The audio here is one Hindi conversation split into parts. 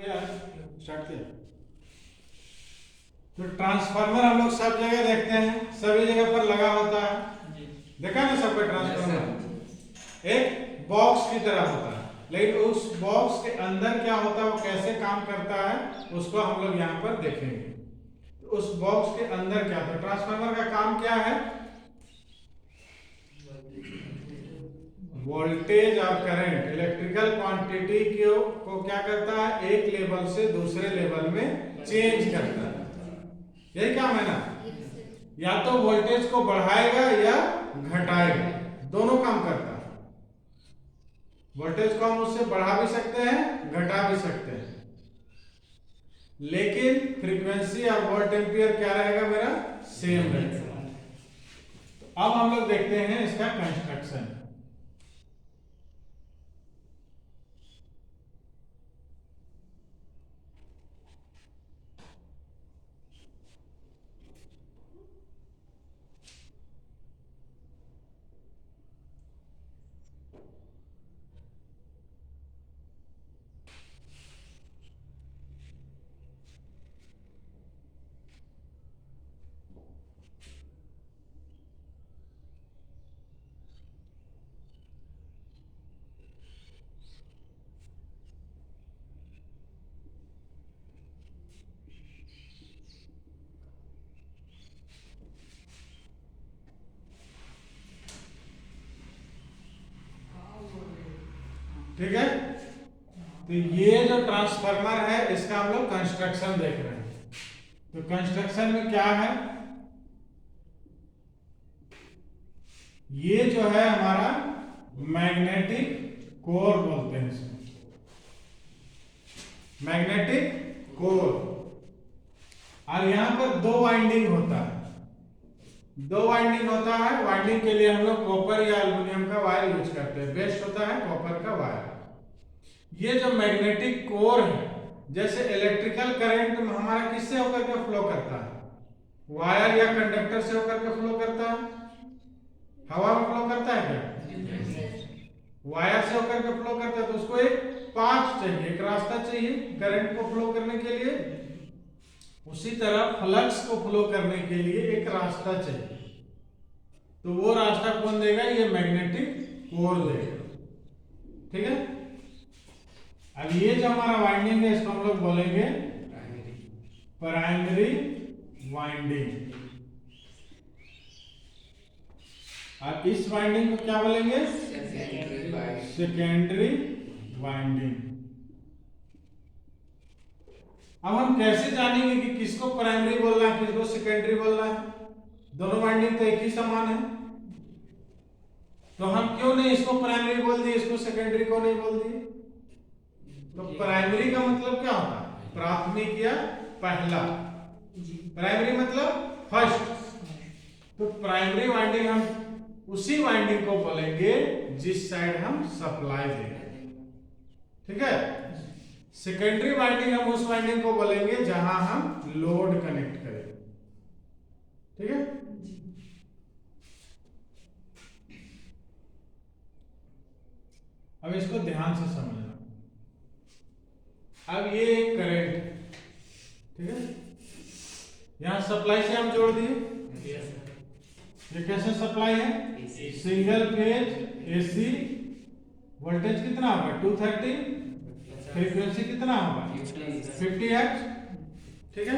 किया स्टार्ट किया। तो ट्रांसफार्मर हम लोग सब जगह देखते हैं, सभी जगह पर लगा होता है, देखा ना सबका ट्रांसफार्मर एक बॉक्स की तरह होता है, लेकिन उस बॉक्स के अंदर क्या होता है, वो कैसे काम करता है, उसको हम लोग यहाँ पर देखेंगे। तो उस बॉक्स के अंदर क्या था, ट्रांसफार्मर का काम क्या है, वोल्टेज और करंट इलेक्ट्रिकल क्वांटिटी को क्या करता है, एक लेवल से दूसरे लेवल में चेंज करता है। यही काम है ना, या तो वोल्टेज को बढ़ाएगा या घटाएगा, दोनों काम करता है। वोल्टेज को हम उससे बढ़ा भी सकते हैं, घटा भी सकते हैं, लेकिन फ्रीक्वेंसी और वोल्ट एम्पियर क्या रहेगा, मेरा सेम रहेगा। तो अब हम लोग देखते हैं इसका कंस्ट्रक्शन। ठीक है, तो ये जो ट्रांसफार्मर है इसका हम लोग कंस्ट्रक्शन देख रहे हैं। तो कंस्ट्रक्शन में क्या है, ये जो है हमारा मैग्नेटिक कोर बोलते हैं इसको, मैग्नेटिक कोर। और यहां पर दो वाइंडिंग होता है, दो वाइंडिंग होता है। वाइंडिंग के लिए हम लोग कॉपर या एल्युमिनियम का वायर यूज करते हैं, बेस्ट होता है कॉपर का वायर। ये जो मैग्नेटिक कोर है, जैसे इलेक्ट्रिकल करंट हमारा किससे होकर के फ्लो करता है, वायर या कंडक्टर से होकर के फ्लो करता है, हवा में फ्लो करता है क्या, वायर से होकर के फ्लो करता है। तो उसको एक पाथ चाहिए, एक रास्ता चाहिए करंट को फ्लो करने के लिए। उसी तरह फ्लक्स को फ्लो करने के लिए एक रास्ता चाहिए, तो वो रास्ता कौन देगा, ये मैग्नेटिक कोर देगा। ठीक है, अब ये जो हमारा वाइंडिंग है इसको हम लोग बोलेंगे प्राइमरी वाइंडिंग, और इस वाइंडिंग को क्या बोलेंगे, सेकेंडरी वाइंडिंग। अब हम कैसे जानेंगे कि किसको प्राइमरी बोलना है, किसको सेकेंडरी बोलना है, दोनों वाइंडिंग तो एक ही समान है। तो हम क्यों नहीं इसको प्राइमरी बोल दिए, इसको सेकेंडरी को नहीं बोल दिए। तो प्राइमरी का मतलब क्या होता है, प्राथमिक या पहला, प्राइमरी मतलब फर्स्ट। तो प्राइमरी वाइंडिंग हम उसी वाइंडिंग को बोलेंगे जिस साइड हम सप्लाई देंगे। ठीक है, सेकेंडरी वाइंडिंग हम उस वाइंडिंग को बोलेंगे जहां हम लोड कनेक्ट करेंगे। ठीक है, अब इसको ध्यान से समझना। अब ये एक करंट है, ठीक है, यहां सप्लाई से हम जोड़ दिए। ये कैसे सप्लाई है, सिंगल फेज एसी। वोल्टेज कितना होगा 230, फ्रीक्वेंसी कितना होगा 50 हर्ट्ज। ठीक है,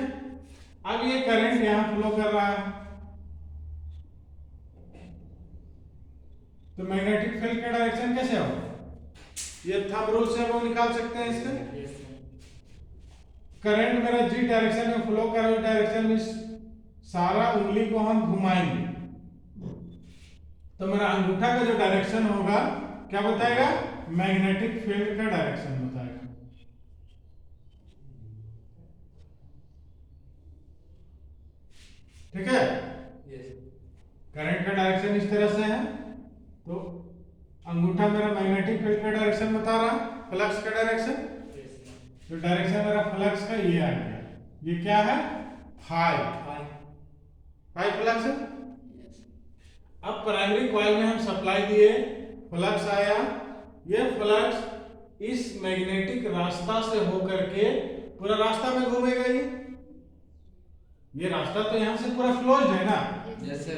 अब ये करंट यहां फ्लो कर रहा है, तो मैग्नेटिक फील्ड का डायरेक्शन कैसे होगा, ये थंब रूल से हम लोग निकाल सकते हैं इसका। करंट मेरा जी डायरेक्शन में फ्लो कर रहा है, डायरेक्शन में सारा उंगली को हम घुमाएंगे, तो मेरा अंगूठा का जो डायरेक्शन होगा क्या बताएगा, मैग्नेटिक फील्ड का डायरेक्शन बताएगा। ठीक है, करंट का डायरेक्शन इस तरह से है, तो अंगूठा मेरा मैग्नेटिक फील्ड का डायरेक्शन बता रहा है, फ्लक्स का डायरेक्शन। तो डायरेक्शन मेरा फ्लक्स का ये आ गया, ये क्या है, फाई फ्लक्स है। अब प्राइमरी कॉइल में हम सप्लाई दिए, फ्लक्स आया, ये फ्लक्स इस मैग्नेटिक रास्ता से होकर के पूरा रास्ता में घूमेगा। ये रास्ता तो यहाँ से पूरा क्लोज है ना।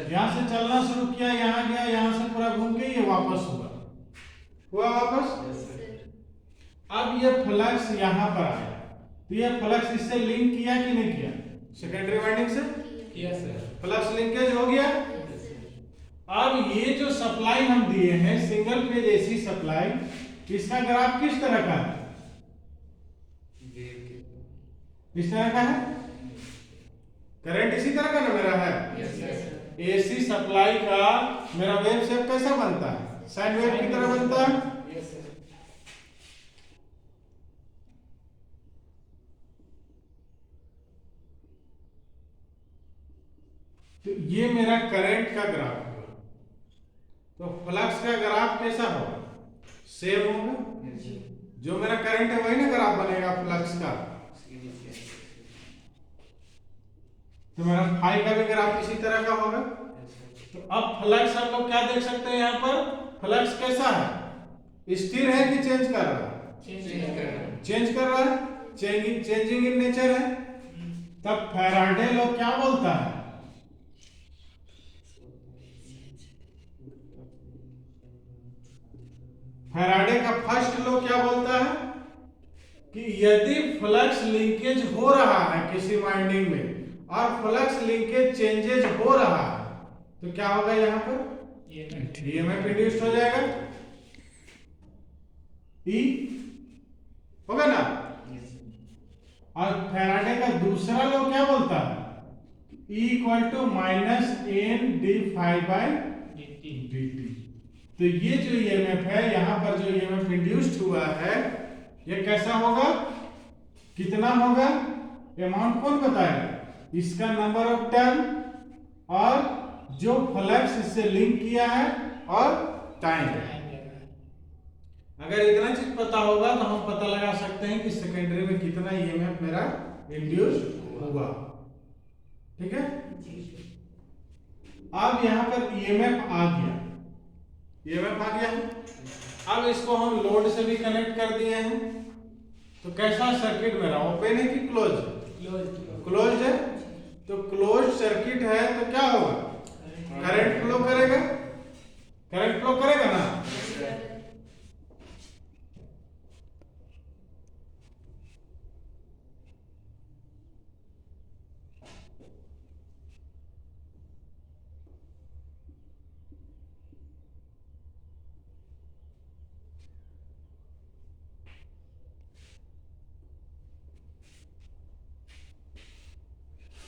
यहाँ से चलना शुरू किया, यहाँ गया, यहाँ से पूरा घूम के ये वापस हुआ वापस। अब ये फ्लक्स यहाँ पर आया, तो ये फ्लक्स इससे लिंक किया कि नहीं किया? सेकेंडरी वाइंडिंग से फ्लक्स लिंकेज हो गया। अब ये जो सप्लाई हम दिए हैं सिंगल फेज एसी सप्लाई, इसका ग्राफ किस तरह का है? इस तरह का है। करंट इसी तरह का ना मेरा है। एसी सप्लाई का मेरा वेव शेप कैसा बनता है? साइन वेव की तरह बनता है। तो ये मेरा करंट का ग्राफ होगा। तो फ्लक्स का ग्राफ कैसा होगा? सेम होगा। जो मेरा करंट है वही ना ग्राफ बनेगा फ्लक्स का। तो मेरा फाई का भी ग्राफ इसी तरह का होगा। तो अब फ्लक्स हम लोग क्या देख सकते हैं यहाँ पर? फ्लक्स कैसा है? स्थिर है कि चेंज कर रहा है? चेंज कर रहा है। चेंजिंग इन नेचर है। तब फैराडे लॉ क्या बोलता है? फैराडे का फर्स्ट लॉ क्या बोलता है कि यदि फ्लक्स लिंकेज हो रहा है किसी वाइंडिंग में और फ्लक्स लिंकेज चेंजेज हो रहा है तो क्या होगा? यहाँ पर ईएमएफ इंड्यूस्ड हो जाएगा। ई होगा ना। और फैराडे का दूसरा लॉ क्या बोलता है? E equal to minus N D phi by dt। तो ये जो ईएमएफ है, यहाँ पर जो ईएमएफ इंड्यूस्ड हुआ है, ये कैसा होगा? कितना होगा? अमाउंट कौन बताएगा? इसका नंबर ऑफ टर्न और जो फ्लक्स इससे लिंक किया है और टाइम। अगर इतना चीज पता होगा तो हम पता लगा सकते हैं कि सेकेंडरी में कितना ईएमएफ मेरा इंड्यूस हुआ। ठीक है। अब यहाँ पर ईएमएफ आ गया। अब इसको हम लोड से भी कनेक्ट कर दिए हैं। तो कैसा सर्किट मेरा? ओपन है कि क्लोज? क्लोज है। तो क्लोज सर्किट है तो क्या होगा? करंट फ्लो करेगा। करंट फ्लो करेगा ना।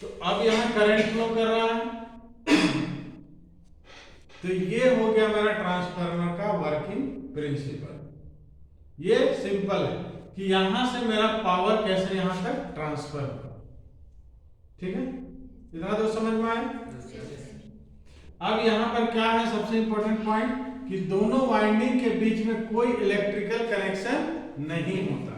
तो अब यहां करंट फ्लो कर रहा है। तो ये हो गया मेरा ट्रांसफार्मर का वर्किंग प्रिंसिपल। ये सिंपल है कि यहां से मेरा पावर कैसे यहां तक ट्रांसफर होगा। ठीक है, इतना तो समझ में आया। अब यहां पर क्या है सबसे इंपॉर्टेंट पॉइंट कि दोनों वाइंडिंग के बीच में कोई इलेक्ट्रिकल कनेक्शन नहीं होता।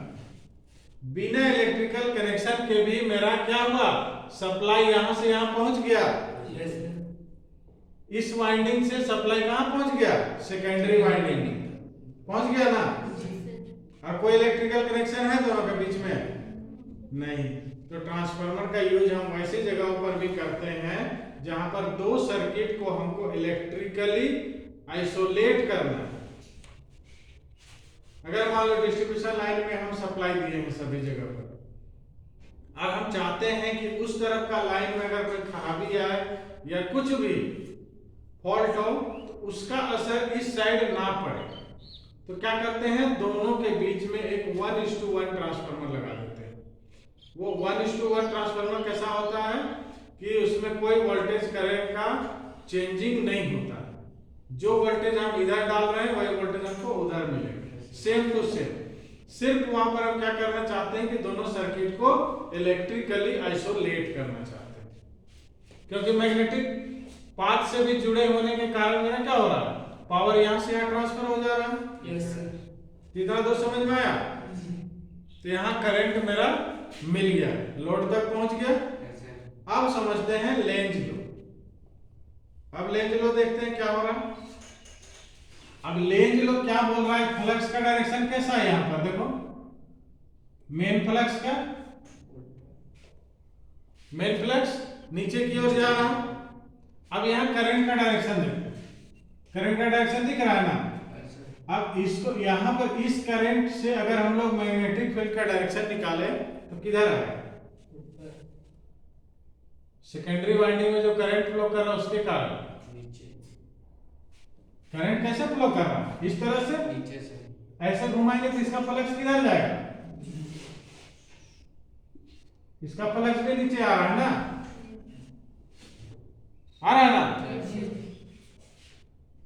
बिना इलेक्ट्रिकल कनेक्शन के भी मेरा क्या हुआ? सप्लाई यहां से यहां पहुंच गया। इस वाइंडिंग से सप्लाई कहां पहुंच गया? सेकेंडरी वाइंडिंग पहुंच गया ना। और कोई इलेक्ट्रिकल कनेक्शन है दोनों के बीच में? नहीं। तो ट्रांसफार्मर का यूज हम वैसी जगहों पर भी करते हैं जहां पर दो सर्किट को हमको इलेक्ट्रिकली आइसोलेट करना है। अगर मान लो डिस्ट्रीब्यूशन लाइन में हम सप्लाई दिए हैं सभी जगह पर, अब हम चाहते हैं कि उस तरफ का लाइन में अगर कोई खराबी आए या कुछ भी फॉल्ट हो तो उसका असर इस साइड ना पड़े, तो क्या करते हैं? दोनों के बीच में एक 1:1 ट्रांसफार्मर लगा देते हैं। वो 1:1 ट्रांसफार्मर कैसा होता है कि उसमें कोई वोल्टेज करंट का चेंजिंग नहीं होता। जो वोल्टेज हम इधर डाल रहे हैं वही वोल्टेज हमको उधर मिलेगा, सेम टू सेम। सिर्फ वहां पर हम क्या करना चाहते हैं कि दोनों सर्किट को इलेक्ट्रिकली आइसोलेट करना चाहते हैं, क्योंकि मैग्नेटिक पाथ से भी जुड़े होने के कारण मेरा क्या हो रहा है? पावर यहां से यहां ट्रांसफर हो जा रहा है। Yes sir. इतना तो समझ में आया। तो यहाँ करंट मेरा मिल गया, लोड तक पहुंच गया। अब समझते हैं लेंज लो। अब लेंज लो देखते हैं क्या हो रहा है। अब लेंज लो क्या बोल रहा है, फ्लक्स का डायरेक्शन कैसा है यहाँ पर देखो, मेन फ्लक्स का, मेन फ्लक्स नीचे की ओर जा रहा हूं। अब यहाँ करंट का डायरेक्शन देखो, करंट का डायरेक्शन दिख रहा है ना। अब इसको यहाँ पर इस करंट से अगर हम लोग मैग्नेटिक फील्ड का डायरेक्शन निकाले तो किधर आएगा, सेकेंडरी वाइंडिंग में जो करंट फ्लो कर रहा है उसके कारण करंट कैसे फ्लो कर रहा है, इस तरह से नीचे से ऐसे घुमाएंगे तो इसका फ्लक्स किधर जाएगा, इसका फ्लक्स भी नीचे आ रहा है ना, आ रहा है ना।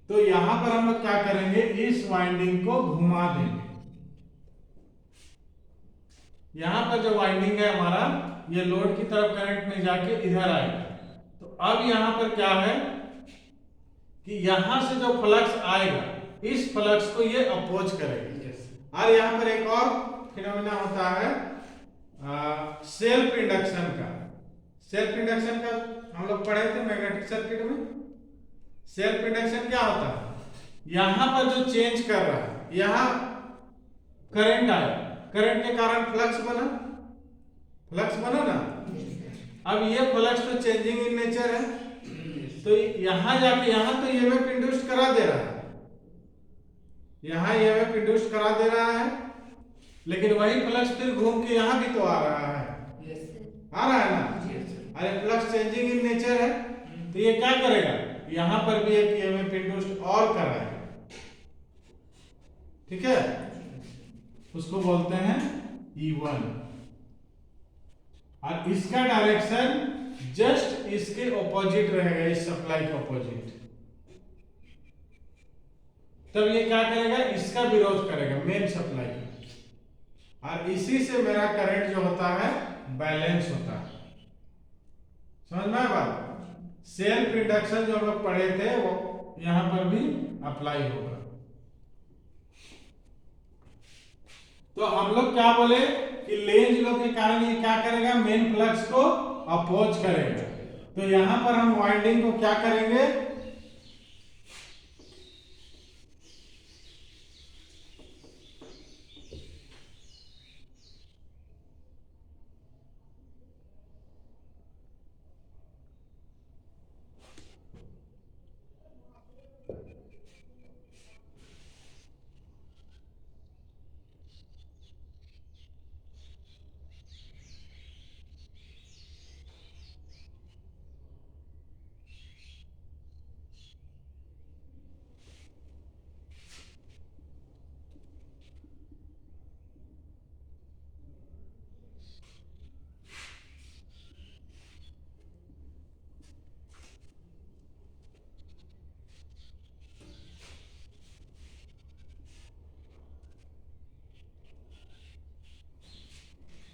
तो यहां पर हम लोग क्या करेंगे, इस वाइंडिंग को घुमा देंगे। यहां पर जो वाइंडिंग है हमारा, ये लोड की तरफ करंट में जाके इधर आएगा। तो अब यहां पर क्या है कि यहां से जो फ्लक्स आएगा, इस फ्लक्स को ये अपोज करेगा। और यहां पर एक और फिनोमेना होता है सेल्फ इंडक्शन का। सेल्फ इंडक्शन का हम लोग पढ़े थे मैग्नेटिक सर्किट में। सेल्फ इंडक्शन क्या होता है, यहां पर जो चेंज कर रहा है, यहां करंट आया, करंट के कारण फ्लक्स बना, फ्लक्स बना ना। अब ये फ्लक्स तो चेंजिंग इन नेचर है, तो यहां जाके यहां तो ईएमएफ इंड्यूस करा दे रहा है, यहां ईएमएफ इंड्यूस करा दे रहा है, लेकिन वही फ्लक्स फिर घूम के यहां भी तो आ रहा है, आ रहा है ना। अरे फ्लक्स चेंजिंग इन नेचर है, तो ये क्या करेगा, यहां पर भी एक ईएमएफ इंड्यूस और कर रहा है, ठीक है, उसको बोलते हैं E1। और इसका डायरेक्शन जस्ट इसके ऑपोजिट रहेगा, इस सप्लाई के ऑपोजिट। तब ये क्या करेगा, इसका विरोध करेगा, मेन सप्लाई का, और इसी से मेरा करंट जो होता है बैलेंस होता है। समझ में आया बात। सेल्फ इंडक्शन जो हम लोग पढ़े थे वो यहां पर भी अप्लाई होगा। तो हम लोग क्या बोले कि लेंज लॉ के कारण ये क्या करेगा, मेन फ्लक्स को अपोज करेगा। तो यहां पर हम वाइंडिंग को क्या करेंगे,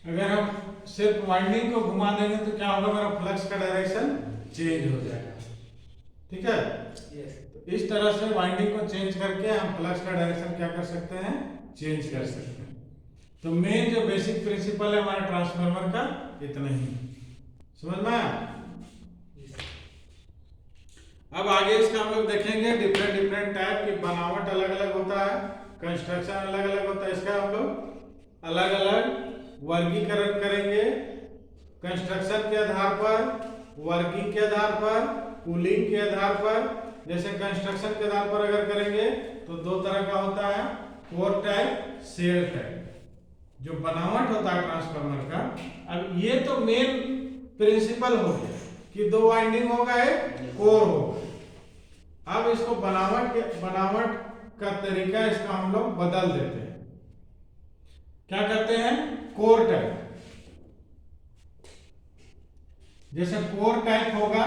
अगर हम सिर्फ वाइंडिंग को घुमा देंगे तो क्या होगा, मेरा फ्लक्स का डायरेक्शन चेंज हो जाएगा, ठीक है। तो इस तरह से वाइंडिंग को चेंज करके हम फ्लक्स का डायरेक्शन क्या कर सकते हैं, चेंज कर सकते हैं। तो मेन जो बेसिक प्रिंसिपल है हमारे ट्रांसफार्मर का इतना ही, समझ में आया। अब आगे इसका हम लोग देखेंगे, डिफरेंट टाइप की बनावट अलग अलग होता है, कंस्ट्रक्शन अलग अलग होता है, इसका हम लोग अलग अलग वर्गीकरण करेंगे, कंस्ट्रक्शन के आधार पर, वर्किंग के आधार पर, कूलिंग के आधार पर। जैसे कंस्ट्रक्शन के आधार पर अगर करेंगे तो दो तरह का होता है, कोर टाइप, शेल टाइप, जो बनावट होता है ट्रांसफार्मर का। अब ये तो मेन प्रिंसिपल हो गया कि दो वाइंडिंग होगा, एक कोर होगा। अब इसको बनावट का तरीका इसका हम लोग बदल देते हैं, क्या करते हैं, कोर टाइप। जैसे कोर टाइप होगा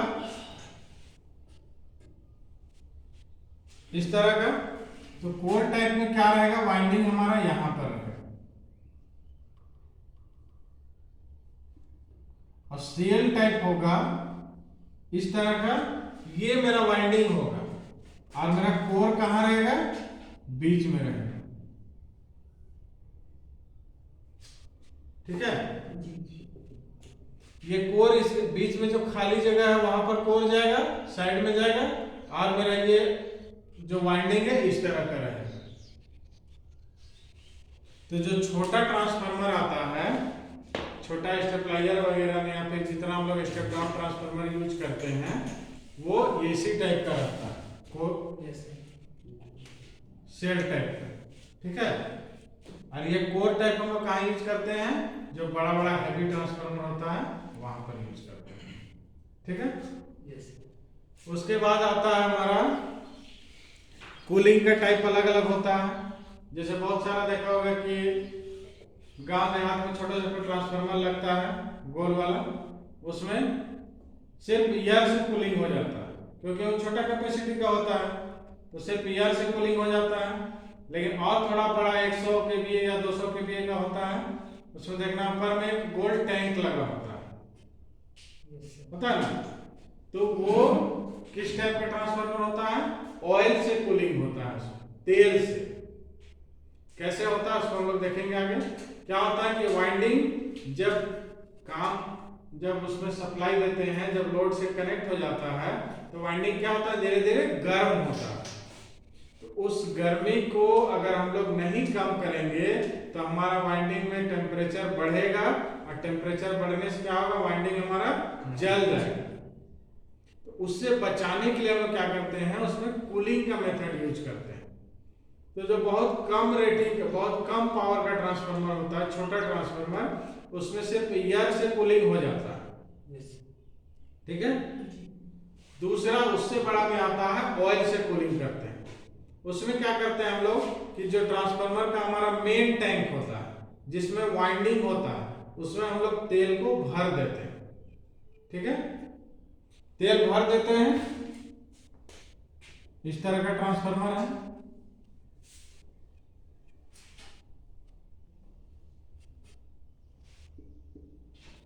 इस तरह का, तो कोर टाइप में क्या रहेगा, वाइंडिंग हमारा यहां पर रहेगा। और शेल टाइप होगा इस तरह का, ये मेरा वाइंडिंग होगा और मेरा कोर कहां रहेगा, बीच में रहेगा, ठीक है। ये कोर इस बीच में जो खाली जगह है वहां पर कोर जाएगा, साइड में जाएगा, और मेरा ये जो वाइंडिंग है इस तरह का रहेगा। तो जो छोटा ट्रांसफार्मर आता है, छोटा स्टेबलाइजर वगैरह में या फिर जितना हम लोग स्टेप डाउन ट्रांसफार्मर यूज करते हैं वो एसी टाइप का रहता है, सेल टाइप का, ठीक है। और ये कोर टाइप हम लोग कहाँ यूज करते हैं, जो बड़ा बड़ा हैवी ट्रांसफार्मर होता है वहां पर यूज करते हैं, ठीक है। उसके बाद आता है हमारा कूलिंग का टाइप अलग अलग होता है। जैसे बहुत सारा देखा होगा कि गांव देहात में छोटा छोटा ट्रांसफार्मर लगता है गोल वाला, उसमें सिर्फ एयर से कूलिंग हो जाता है क्योंकि वो छोटा कैपेसिटी का होता है, तो सिर्फ एयर से कूलिंग हो जाता है। लेकिन और थोड़ा बड़ा 100 kVA या 200 kVA का होता है, उसमें देखना ऊपर में एक गोल टैंक लगा होता है ना। तो वो किस टाइप का ट्रांसफार्मर होता है, ऑयल से कूलिंग होता है, तेल से। कैसे होता है उसको हम लोग देखेंगे आगे। क्या होता है कि वाइंडिंग जब उसमें सप्लाई देते हैं, जब लोड से कनेक्ट हो जाता है तो वाइंडिंग क्या होता है, धीरे धीरे गर्म होता है। तो उस गर्मी को अगर हम लोग नहीं कम करेंगे तो हमारा वाइंडिंग में टेम्परेचर बढ़ेगा, और टेम्परेचर बढ़ने से क्या होगा, वाइंडिंग हमारा जल जाएगा। तो उससे बचाने के लिए हम लोग क्या करते हैं, उसमें कूलिंग का मेथड यूज करते हैं। तो जो बहुत कम रेटिंग, बहुत कम पावर का ट्रांसफार्मर होता है, छोटा ट्रांसफार्मर, उसमें सिर्फ एयर से कूलिंग हो जाता है, ठीक है। दूसरा उससे बड़ा में आता है ऑयल से कूलिंग करते हैं। उसमें क्या करते हैं हम लोग कि जो ट्रांसफार्मर का हमारा मेन टैंक होता है जिसमें वाइंडिंग होता है, उसमें हम लोग तेल को भर देते हैं, ठीक है। तेल भर देते हैं, इस तरह का ट्रांसफार्मर है।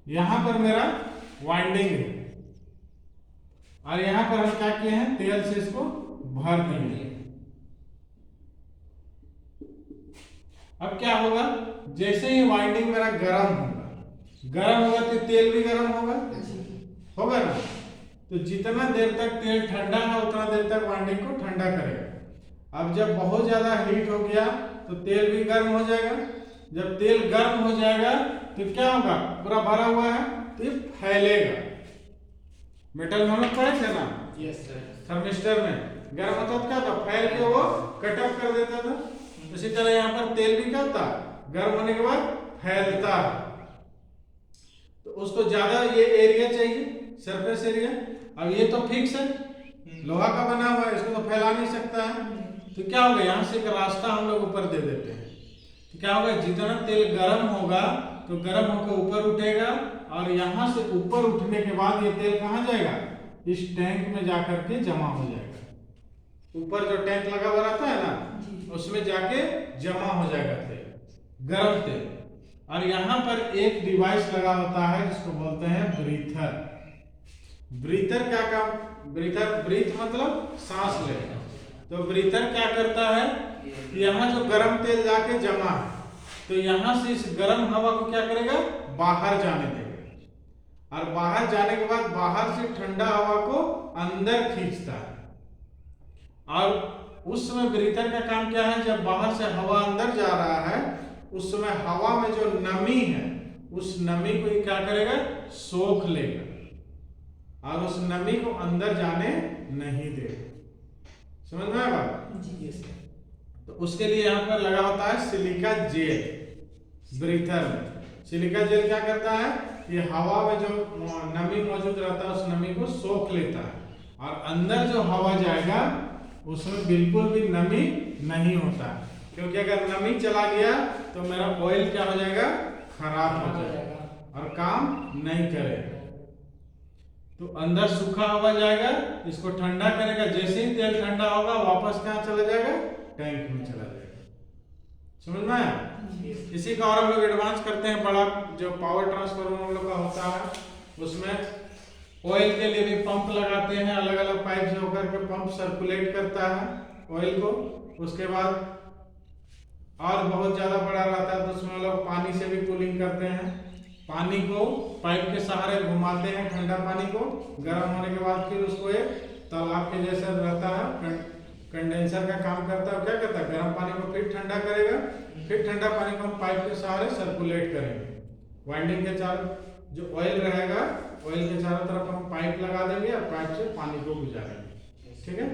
यहां पर मेरा वाइंडिंग है और यहां पर हम क्या किए हैं, तेल से इसको भर दिए। अब क्या होगा, जैसे ही वाइंडिंग मेरा गर्म होगा तो तेल भी गर्म होगा ना। तो जितना देर तक तेल ठंडा है उतना देर तक वाइंडिंग को ठंडा करेगा। अब जब बहुत ज्यादा हीट हो गया तो तेल भी गर्म हो जाएगा। जब तेल गर्म हो जाएगा तो क्या होगा, पूरा भरा हुआ है तो ये फैलेगा। मेटल में हम लोग पढ़े थे ना, थर्मिस्टर में गर्म होता था, क्या था, फैल के वो कट ऑफ कर देता था। इसी तरह यहाँ पर तेल भी क्या होता, गर्म होने के बाद फैलता है। तो उसको ज्यादा ये एरिया चाहिए, सरफेस एरिया। अब ये तो फिक्स है, लोहा का बना हुआ है, इसको तो फैला नहीं सकता है। तो क्या होगा, यहाँ से एक रास्ता हम लोग ऊपर दे देते हैं। तो क्या होगा, जितना तेल गर्म होगा तो गर्म होकर ऊपर उठेगा, और यहाँ से ऊपर उठने के बाद ये तेल कहाँ जाएगा, इस टैंक में जाकर के जमा हो जाएगा। ऊपर जो टैंक लगा हुआ रहता है ना, उसमें जाके जमा हो जाएगा तेल, गर्म तेल। और यहाँ पर एक डिवाइस लगा होता है जिसको बोलते हैं ब्रीथर। ब्रीथर क्या काम, ब्रीथ मतलब सांस लेना। तो ब्रीथर क्या करता है कि यहाँ जो गर्म तेल जाके जमा है, तो यहाँ से इस गर्म हवा को क्या करेगा, बाहर जाने देगा। और बाहर जाने के बाद बाहर से ठंडा हवा को अंदर खींचता है। और उस समय ब्रीथर का काम क्या है, जब बाहर से हवा अंदर जा रहा है उस समय हवा में जो नमी है उस नमी को ये क्या करेगा, सोख लेगा और उस नमी को अंदर जाने नहीं देगा। समझ में आया बात? तो उसके लिए यहाँ पर लगा होता है सिलिका जेल। ब्रीथर में सिलिका जेल क्या करता है, ये हवा में जो नमी मौजूद रहता है उस नमी को सोख लेता है, और अंदर जो हवा जाएगा उसमें बिल्कुल भी नमी नहीं होता है। क्योंकि अगर नमी चला गया तो मेरा ऑयल क्या हो जाएगा, खराब हो जाएगा और काम नहीं करेगा। तो अंदर सूखा हवा जाएगा, इसको ठंडा करेगा। जैसे ही तेल ठंडा होगा वापस कहाँ चला जाएगा, टैंक में चला जाएगा। समझ में आया? इसी का और हम लोग एडवांस करते हैं। बड़ा जो पावर ट्रांसफार्मर हम लोग का होता है उसमें ऑयल के लिए भी पंप लगाते हैं, अलग अलग पाइप से होकर के पंप सर्कुलेट करता है ऑयल को। उसके बाद और बहुत ज्यादा बड़ा रहता है तो उसमें लोग पानी से भी कूलिंग करते हैं। पानी को पाइप के सहारे घुमाते हैं, ठंडा पानी को। गर्म होने के बाद फिर उसको एक तालाब के जैसा रहता है कंडेंसर का काम करता है, क्या करता है, गर्म पानी को फिर ठंडा करेगा, फिर ठंडा पानी को हम पाइप के सहारे सर्कुलेट करेंगे। वाइंडिंग के चारों जो ऑयल रहेगा, ऑयल के चारों तरफ हम पाइप लगा देंगे और पाइप से पानी को गुजारेंगे। ठीक है।